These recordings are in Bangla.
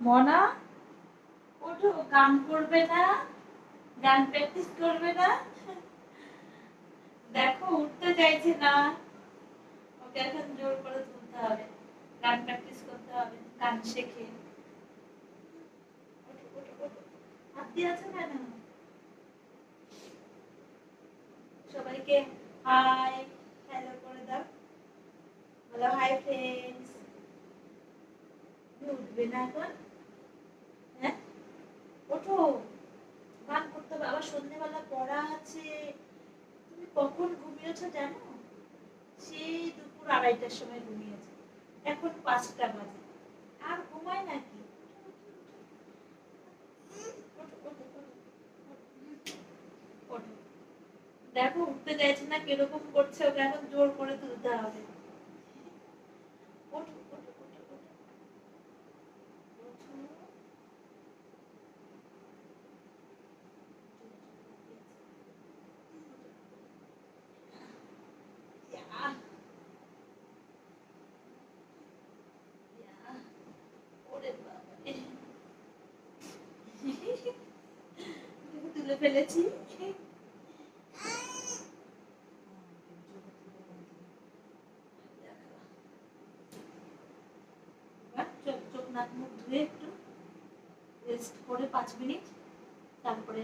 মনা ওঠো, গান করবে না? গান প্র্যাকটিস করবে না? দেখো উঠতে চাইছে না, ওকে এখন জোর করে তুলতে হবে, গান প্র্যাকটিস করতে হবে, গান শেখে। ওঠো ওঠো ওঠো, হাত দিয়ে আছো কেন? সবাইকে হাই হ্যালো করে দাও, বলো হাই ফ্রেন্ডস। উঠবে না এখন? হ্যাঁ ওঠো, গান করতে হবে, আবার সন্ধ্যেবেলা পড়া আছে। তুমি কখন ঘুমিয়েছো জানো? সেই দুপুর 2:30টার সময় ঘুমিয়েছে, এখন 5টা বাজে, আর ঘুমায় নাকি? ওঠো, দেখো উঠতে চাইছে না, কিরকম করছে, ওকে এখন জোর করে তুলতে হবে। ওঠো ওঠো ওঠো ওঠো ওঠো। ইয়াহ, ইয়াহ, ওরে বাবারে। তুলে ফেলেছি। চোখ নাক মুখ ধুয়ে একটু রেস্ট করে 5 মিনিট, তারপরে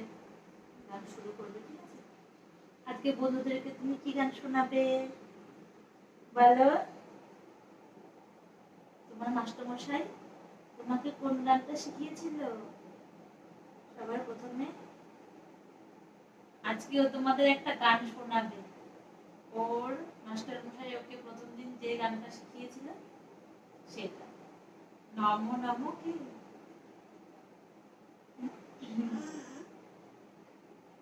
গান শুরু করবে, ঠিক আছে? আজকে বন্ধুদেরকে তুমি কি গান শোনাবে বলো? তোমার মাস্টারমশাই তোমাকে কোন গানটা শিখিয়েছিল সবার প্রথমে? আজকেও তোমাদের একটা গান শোনাবে, ওর মাস্টারমশাই ওকে প্রথম দিন যে গানটা শিখিয়েছিল সেটা। নমো নমো কি?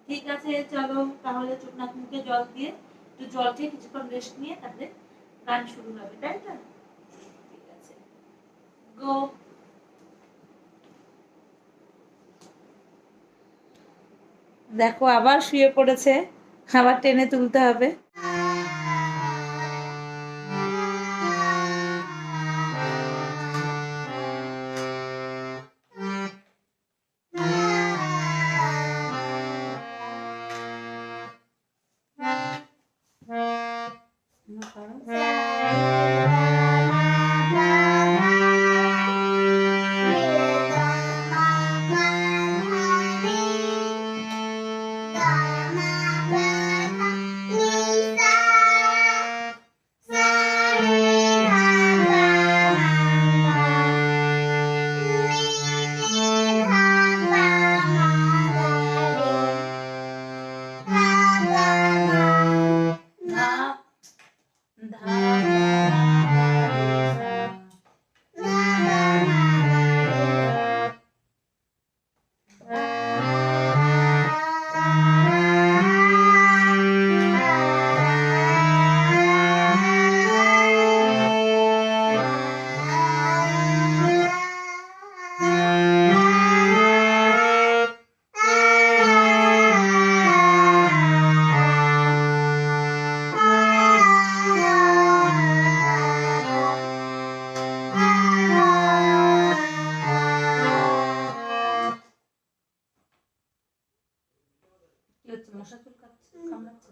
ঠিক আছে, চলো তাহলে চোখ নাক মুখে জল দিয়ে একটু জল খেয়ে কিছুক্ষণ রেস্ট নিয়ে তারপরে গান শুরু হবে, তাই তো? ঠিক আছে, গো। দেখো আবার শুয়ে পড়েছে, আবার টেনে তুলতে হবে। মশা চুল কামড়াচ্ছে।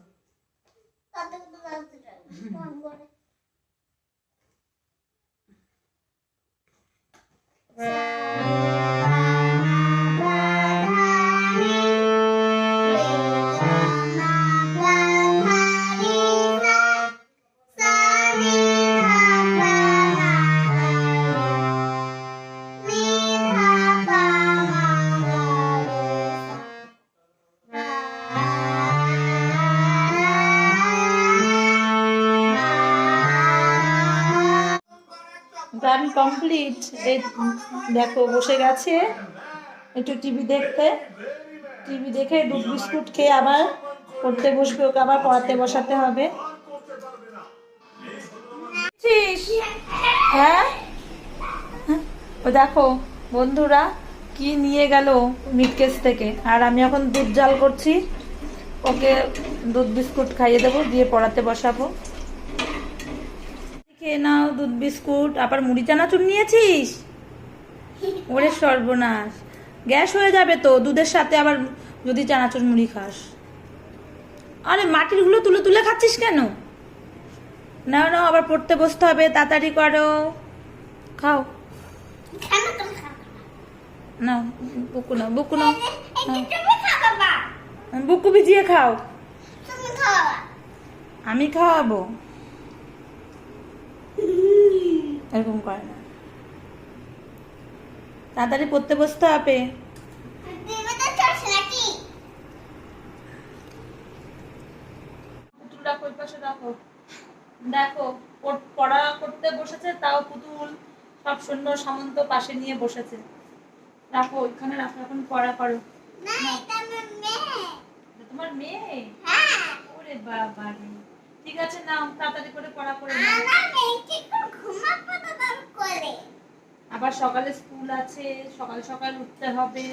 গান কমপ্লিট। এই দেখো বসে গেছে একটু টিভি দেখতে, টিভি দেখে দুধ বিস্কুট খেয়ে আবার পড়তে বসবে, ওকে আবার পড়াতে বসাতে হবে। হ্যাঁ ও দেখো বন্ধুরা কি নিয়ে গেল মিটকেস থেকে, আর আমি এখন দুধ জাল করছি, ওকে দুধ বিস্কুট খাইয়ে দেবো, দিয়ে পড়াতে বসাবো। খেয়ে নাও দুধ বিস্কুট। আবার মুড়ি চানাচুর নিয়েছিস? ওরে সর্বনাশ, গ্যাস হয়ে যাবে তো দুধের সাথে, আবার যদি চানাচুর মুড়ি খাস। আরে মাটির গুলো তুলে তুলে খাচ্ছিস কেন? নাও নাও, আবার পড়তে বসতে হবে, তাড়াতাড়ি করো। খাও। নাও বুকু নাও, বুকু নাও, বুকু ভিজিয়ে খাও। আমি খাওয়াবো? এরকম করে না, তাড়াতাড়ি পড়তে বসতে হবে। পুতুলটা কই পাশে রাখো। দেখো পড়া করতে বসেছে, তাও পুতুল সব সৈন্য সামন্ত পাশে নিয়ে বসেছে। রাখো ওইখানে রাখো, এখন পড়া করো। তোমার মেয়ে? ওরে বাবা রে, ঠিক আছে নাও, তাড়াতাড়ি করে পড়া করে নাও। আবার সকালে স্কুল আছে, সকাল সকাল উঠতে হবে।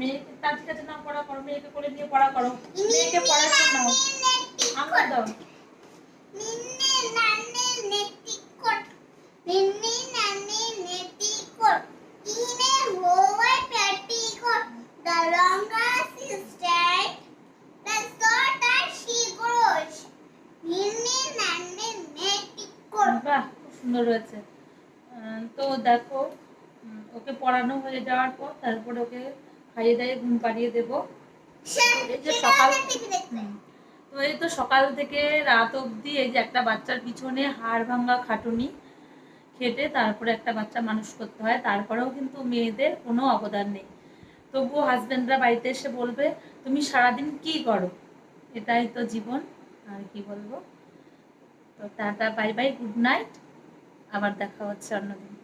মেয়েকে তার ঠিক আছে নাও, পড়া করো, মেয়েকে করে নিয়ে পড়া করো, মেয়েকে পড়া শোনাও। আঙ্গুল দাও। বাহ, খুব সুন্দর হয়েছে। তো দেখো, ওকে পড়ানো হয়ে যাওয়ার পর তারপরে ওকে খাইয়ে দাইয়ে ঘুম পাড়িয়ে দেবো। এই যে সকাল, তো এই তো সকাল থেকে রাত অবধি এই যে একটা বাচ্চার পিছনে হাড় ভাঙা খাটুনি খেটে তারপরে একটা বাচ্চা মানুষ করতে হয়, তারপরেও কিন্তু মেয়েদের কোনো অবদান নেই। তবুও হাজবেন্ডরা বাড়িতে এসে বলবে তুমি সারাদিন কি করো, এটাই তো জীবন, আর কি বলবো। তো tata, bye bye, good night, আবার দেখা হচ্ছে অন্যদিন।